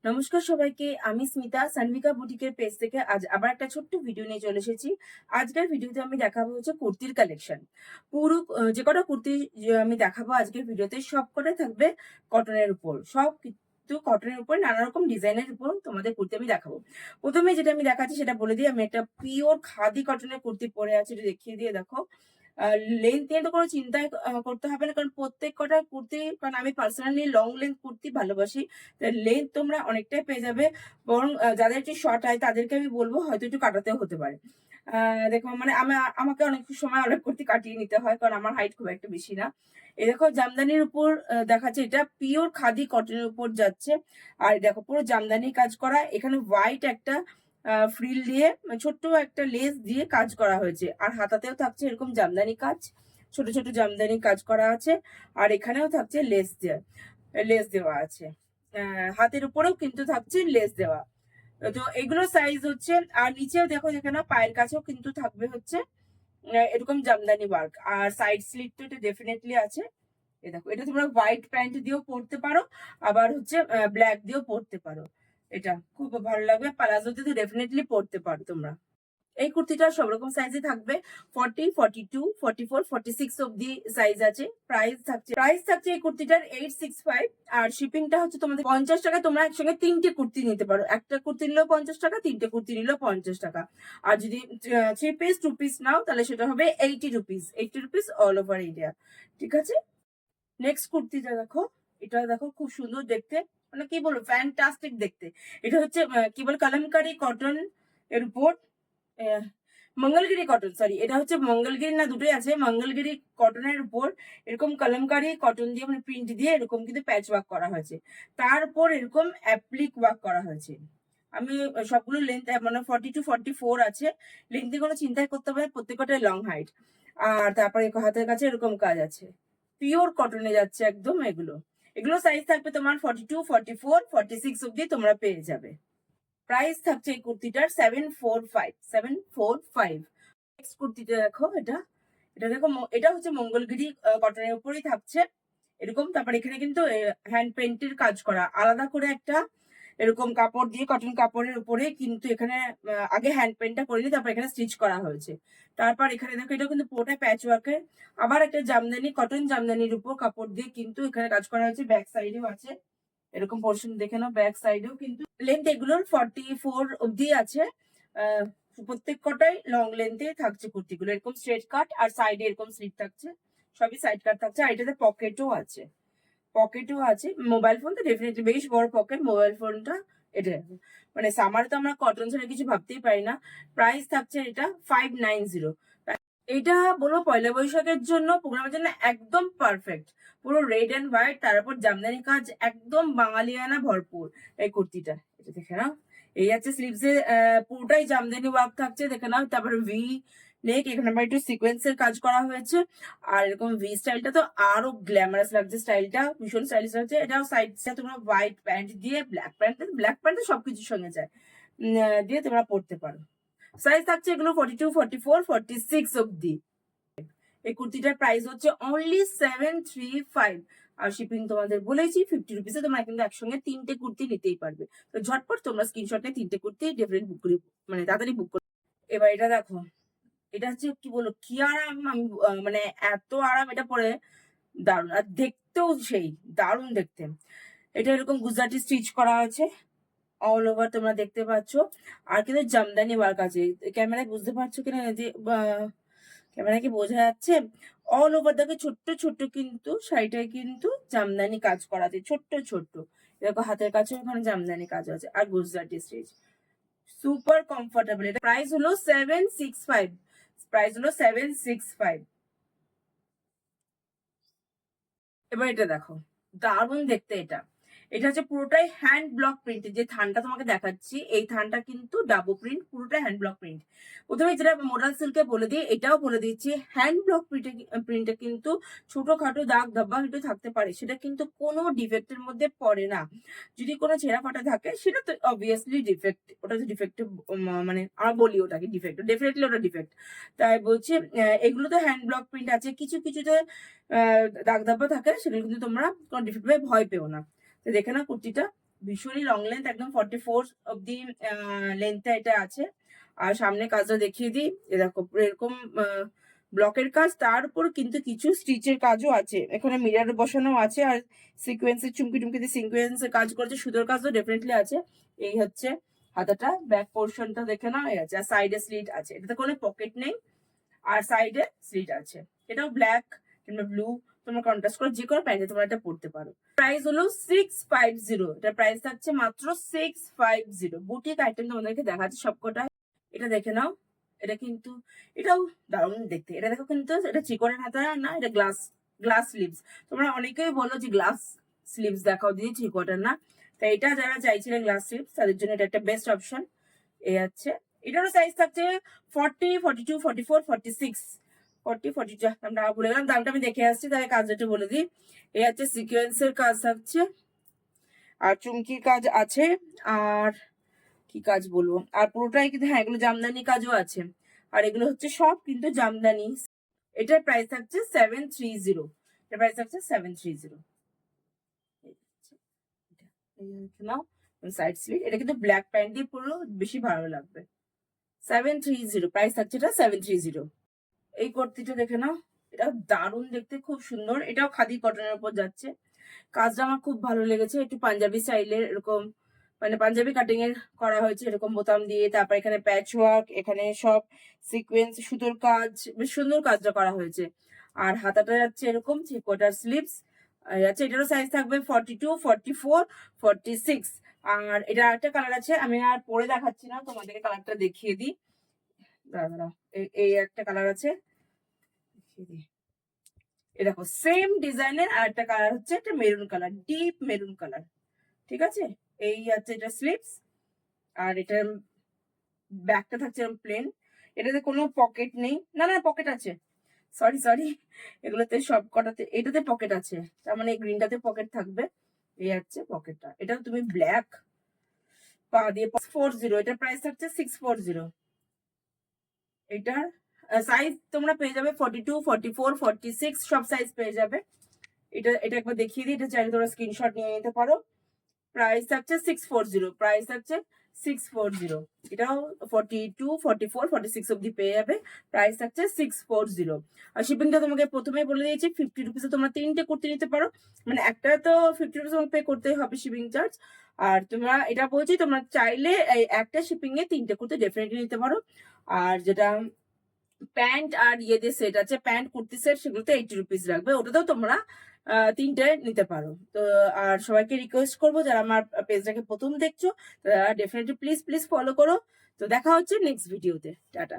নমস্কার সবাইকে, আমি স্মিতা সানভিকা বুটিকের পেজ থেকে আজ আবার একটা ছোট্ট ভিডিও নিয়ে চলে এসেছি। আজকের ভিডিওতে আমি দেখাবো হচ্ছে কুর্তির কালেকশন। পুরো যে কটা কুর্তি আমি দেখাবো আজকের ভিডিওতে সব কটাই থাকবে কটনের উপর। সব কিন্তু কটনের উপর নানা রকম ডিজাইনের উপর তোমাদের কুর্তি আমি দেখাবো। প্রথমে যেটা আমি দেখাচ্ছি সেটা বলে দিই, আমি একটা পিওর খাদি কটনের কুর্তি পরে আছি, এটা দেখিয়ে দিয়ে দেখো। লেন্থ নিয়ে তো কোনো চিন্তাই করতে হবে না, কারণ প্রত্যেক কটা কুর্তি, কারণ আমি পার্সোনালি লং লেন্থ কুর্তি ভালোবাসি। লেন্থ তোমরা অনেকটাই পেয়ে যাবে, বরং যাদের একটু শর্ট হয় তাদেরকে আমি বলবো হয়তো একটু কাটাতেও হতে পারে। দেখো মানে আমাকে অনেক সময় অনেক কুর্তি কাটিয়ে নিতে হয়, কারণ আমার হাইট খুব একটা বেশি না। এই দেখো জামদানির উপর দেখাচ্ছে, এটা পিওর খাদি কটনের উপর যাচ্ছে। আর দেখো পুরো জামদানি কাজ করা, এখানে হোয়াইট একটা ফ্রিল দিয়ে ছোট্ট একটা লেস দিয়ে কাজ করা হয়েছে। আর হাতাতেও থাকছে এরকম জামদানি কাজ, ছোট ছোট জামদানি কাজ করা আছে। আর এখানেও থাকছে লেস দেওয়া আছে। হাতের উপরেও কিন্তু থাকছে লেস দেওয়া। তো এগুলো সাইজ হচ্ছে, আর নিচেও দেখো যেখানে পায়ের কাছেও কিন্তু থাকবে হচ্ছে এরকম জামদানি ওয়ার্ক। আর সাইড স্লিট তো এটা ডেফিনেটলি আছে। এই দেখো, এটা তোমরা হোয়াইট প্যান্ট দিয়েও পরতে পারো, আবার হচ্ছে ব্ল্যাক দিয়েও পরতে পারো। এটা খুব ভালো লাগবে, পালাজো দিয়ে ডেফিনেটলি পরতে পারো তোমরা। এই কুর্তিটা সব রকম সাইজে থাকবে, 40, 42, 44, 46 অব্দি সাইজ আছে। প্রাইস থাকছে এই কুর্তিটার 865। আর শিপিংটা হচ্ছে তোমাদের 50 টাকা। তোমরা একসঙ্গে তিনটে কুর্তি নিতে পারো, একটা কুর্তি নিলেও 50 টাকা, তিনটে কুর্তি নিলেও 50 টাকা। আর যদি 3 পিস 2 পিস নাও তাহলে সেটা হবে 80 rupees. 80 rupees all over India. ঠিক আছে, নেক্সট কুর্তিটা দেখো। এটা দেখো খুব সুন্দর দেখতে, মানে কি বলবো, ফ্যান্টাস্টিক দেখতে। এটা হচ্ছে কি বলে, কালামকারী কটন এর উপর মঙ্গলগিরি কটন, সরি এটা হচ্ছে মঙ্গলগিরি না, দুটোই আছে। মঙ্গলগিরি কটনের উপর এরকম কলমকারি কটন দিয়ে মানে প্রিন্ট দিয়ে এরকম কিন্তু প্যাচ ওয়ার্ক করা হয়েছে। তার উপর এরকম অ্যাপ্লিক ওয়ার্ক করা হয়েছে। আমি সবগুলো লেন্থ মানে 40 to 44 আছে। লেন্থে কোনো চিন্তাই করতে হবে না, প্রত্যেকটাই লং হাইট। আর তারপরে হাতের কাছে এরকম কাজ আছে, পিওর কটনে যাচ্ছে একদম। এগুলো এগুলো সাইজ থাকবে তোমার 42, 44, 46 অব্দি তোমরা পেয়ে যাবে। প্রাইস থাকছে এই কুর্তিটার 745। নেক্সট কুর্তিটা দেখো, এটা এটা দেখো, এটা হচ্ছে মঙ্গলগিরি কটনের উপরেই থাকছে এরকম। তারপর এখানে কিন্তু হ্যান্ড পেন্টের কাজ করা, আলাদা করে একটা এরকম কাপড় দিয়ে কটন কাপড়ের উপরে কিন্তু এখানে আগে হ্যান্ড পেন্টটা করে নিয়ে তারপর এখানে স্টিচ করা হয়েছে। তারপর এখানে দেখো, এটা কিন্তু পুরোটা প্যাচ ওয়ার্কের। আবার একটা জামদানি, কটন জামদানির উপর কাপড় দিয়ে কিন্তু এখানে কাজ করা হয়েছে। ব্যাক সাইডেও আছে এরকম পোর্শন, দেখে নাও। ব্যাক সাইডেও কিন্তু লেন্থ এগুলোর 44 অব্দি আছে। প্রত্যেক কটাই লং লেন্থে থাকছে কুর্তিগুলো, এরকম স্ট্রেট কাট আর সাইডে এরকম স্লিট থাকছে। সবই সাইড কাট থাকছে। আর এটাতে পকেটও আছে। মোবাইল ফোন তো ডেফিনেটলি বেশ বড় পকেট মোবাইল ফোনটা। এটা মানে সামারে তো আমরা কটন ছাড়া কিছু ভাবতেই পারি না। প্রাইস থাকছে এটা 590। এটা বলবো পয়লা বৈশাখের জন্য, প্রোগ্রামের জন্য একদম পারফেক্ট। পুরো রেড এন্ড হোয়াইট, তার উপর জামদানি কাজ, একদম বাঙালিয়ানা ভরপুর এই কুর্তিটা। এটা দেখে নাও, এই আছে স্লিভস এ পুরোটাই জামদানি ওয়ার্ক থাকছে, দেখে নাও। তারপরে ভি নেক, এখানে আবার একটু সিকোয়েন্সের কাজ করা হয়েছে। আর এরকম ভি স্টাইলটা তো আরো গ্ল্যামারাস লাগছে, স্টাইলটা ভীষণ স্টাইলিশ লাগছে। এটাও সাইডটা তোমরা হোয়াইট প্যান্ট দিয়ে ব্ল্যাক প্যান্ট সবকিছুর সঙ্গে যায়, দিয়ে তোমরা পরতে পারো। সাইজ থাকছে এগুলো 42, 44, 46 অব্দি। এই কুর্তিটার প্রাইস হচ্ছে অনলি 735। আর শিপিং তোমাদের বলেছি 50 রুপিসে। তোমরা কিন্তু একসঙ্গে তিনটে কুর্তি নিতেই পারবে। তো ঝটপট তোমরা স্ক্রিনশটে তিনটে কুর্তি ডেফিনেট বুক করে, মানে তাড়াতাড়ি বুক করে। এবার এটা দেখো, এটা হচ্ছে কি বলবো, কি আরাম। আমি মানে এত আরাম এটা পরে, দারুণ। আর দেখতেও সেই দারুণ দেখতে। এটা এরকম গুজরাটি স্টিচ করা আছে অল ওভার, তোমরা দেখতে পাচ্ছ। আর কিন্তু জামদানি ওয়ার্ক আছে। ক্যামেরায় বুঝতে পারছো কিনা, যে ক্যামেরা কি বোঝা যাচ্ছে? অল ওভার দেখো, ছোট্ট ছোট্ট কিন্তু শাড়িটায় কিন্তু জামদানি কাজ করা আছে, ছোট্ট ছোট্ট। দেখো হাতের কাছে ওখানে জামদানি কাজ আছে, আর গুজরাটি স্টিচ। Super comfortable. এটা প্রাইস হলো 765। এবার এটা দেখো, দারুণ দেখতে এটা। এটা হচ্ছে পুরোটাই হ্যান্ড ব্লক প্রিন্ট। যে থানটা তোমাকে দেখাচ্ছি, এই থানটা কিন্তু ডাবো প্রিন্ট, পুরোটাই হ্যান্ড ব্লক প্রিন্ট। প্রথমে যেটা মোডাল সিল্কে বলে দিই, এটাও বলে দিচ্ছি, হ্যান্ড ব্লক প্রিন্টে কিন্তু ছোটখাটো দাগ ধব্বা একটু থাকতে পারে, সেটা কিন্তু কোনো ডিফেক্টের মধ্যে পড়ে না। যদি কোনো ছেঁড়া ফাটা থাকে সেটা তো অবভিয়াসলি ডিফেক্ট, ওটা তো ডিফেক্টিভ, মানে আমরা বলি ওটাকে ডিফেক্ট, ডেফিনেটলি ওটা ডিফেক্ট। তাই বলছি এগুলো তো হ্যান্ড ব্লক প্রিন্ট আছে, কিছু কিছুতে দাগ ধাব্বা থাকে, সেগুলো কিন্তু তোমরা কোনো ডিফেক্ট ভয় পেও না। তো দেখে না কুর্তিটা ভীষণই লং লেন্থ, একদম 44 অব্দি লেন্থে এটা আছে। আর সামনে কাজটা দেখিয়ে দিই, এ দেখো এরকম ব্লকের কাজ, তার উপর কিন্তু কিছু স্টিচের কাজও আছে, এখানে মিরার বসানো আছে, আর সিকোয়েন্সের চুমকি টুমকি দিয়ে সিকোয়েন্সের কাজ করেছে, সুতোর কাজও ডেফিনেটলি আছে। এই হচ্ছে হাতাটা, ব্যাক পোর্শনটা দেখে নাও, এই আছে, আর সাইডে স্লিট আছে, এটাতে কোনো পকেট নেই, আর সাইডে স্লিট আছে। এটাও ব্ল্যাক কিংবা ব্লু, তোমরা কন্ট্রাস্ট করে যে কোনো প্যান্টে তোমরা এটা পড়তে পারো। প্রাইস হলো 650, এটা প্রাইস থাকছে মাত্র 650। বুটিক আইটেম তোমাদেরকে দেখাচ্ছে সবকটা, এটা দেখে নাও। এটা কিন্তু এটাও দারুণ দেখতে, এটা দেখো কিন্তু এটা চিকনের হাতা না, এটা গ্লাস গ্লাস স্লিভস। তোমরা অনেকেই বলো যে গ্লাস স্লিভস দেখাও দিয়ে, চিকনের না, তাই এটা যারা চাইছিলেন গ্লাস স্লিভস তাদের জন্য এটা একটা বেস্ট অপশন। এই আছে, এটারও সাইজ থাকছে 40, 42, 44, 46, 40, 42, আমরা ভুলে গেলাম, দামটা আমি দেখে আসছি, তাহলে কাজটা একটু বলে দিই। এই হচ্ছে সিকোয়েন্সের কাজ থাকছে, আর চুমকির কাজ আছে, আর কি কাজ বলবো, আর পুরোটাই কিন্তু, হ্যাঁ এগুলো জামদানি কাজও আছে, আর এগুলো হচ্ছে সব কিন্তু জামদানি। এটার প্রাইস থাকছে 730, এটার প্রাইস থাকছে 730। নাও সাইড স্লিট, এটা কিন্তু ব্ল্যাক প্যান্ট দিয়ে পরলেও বেশি ভালো লাগবে। 730 প্রাইস থাকছে, এটা 730। এই কুর্তিটা দেখে নাও, এটা দারুণ দেখতে, খুব সুন্দর, এটাও খাদি কটনের উপর যাচ্ছে। কাজটা আমার খুব ভালো লেগেছে, একটু পাঞ্জাবি স্টাইলের, এরকম মানে পাঞ্জাবি কাটিং এর করা হয়েছে, এরকম বোতাম দিয়ে, তারপর এখানে প্যাচ ওয়ার্ক, এখানে সব সিকোয়েন্স সুতোর কাজ, বেশ সুন্দর কাজটা করা হয়েছে। আর হাতাটা যাচ্ছে এরকম 3/4 স্লিভস যাচ্ছে, এটারও সাইজ থাকবে 42, 44, 46। আর এটা একটা কালার আছে, আমি আর পরে দেখাচ্ছি না, তোমাদেরকে কালারটা দেখিয়ে দিই, দাঁড়াও, এই একটা কালার আছে, দেখিয়ে দিই। এ দেখো সেম ডিজাইনের আর একটা কালার হচ্ছে, একটা maroon colour, deep maroon colour, ঠিক আছে। এই হচ্ছে এটা স্লিভস, আর এটা ব্যাকটা থাকছে এরকম প্লেন, এটাতে কোনো পকেট নেই, না না পকেট আছে, সরি সরি, এগুলোতে সব কটাতে, এটাতে পকেট আছে, তার মানে এই গ্রিনটাতে পকেট থাকবে। এই হচ্ছে পকেটটা, এটা তুমি ব্ল্যাক পা দিয়ে 40, এটার প্রাইস থাকছে 640। এটার সাইজ তোমরা পেয়ে যাবে 42, 44, 46, সব সাইজ পেয়ে যাবে। এটা এটা একবার দেখিয়ে দিই, এটা চাইলে তোমরা স্ক্রিনশট নিয়ে নিতে পারো। প্রাইস থাকছে 640, প্রাইস থাকছে 640। এটাও 42, 44, 46 অব্দি পেয়ে যাবে, প্রাইস থাকছে 640। আর শিপিংটা তোমাকে প্রথমেই বলে দিয়েছি, 50 রুপিসে তোমরা 3টে কুর্তি নিতে পারো, মানে একটা তো 50 রুপিস পে করতেই হবে শিপিং চার্জ। আর তোমরা এটা বলছি, তোমরা চাইলে এই একটা শিপিং এ 3টে কুর্তি ডেফিনেটলি নিতে পারো। আর যেটা প্যান্ট আর ইয়েদের সেট আছে, প্যান্ট কুর্তি সেট, সেগুলোতে 80 রুপিস লাগবে, ওটাতেও তোমরা 3টে নিতে পারো। তো আর সবাইকে রিকোয়েস্ট করবো, যারা আমার পেজটাকে প্রথম দেখছো তারা ডেফিনেটলি প্লিজ প্লিজ ফলো করো। তো দেখা হচ্ছে নেক্সট ভিডিওতে, টাটা।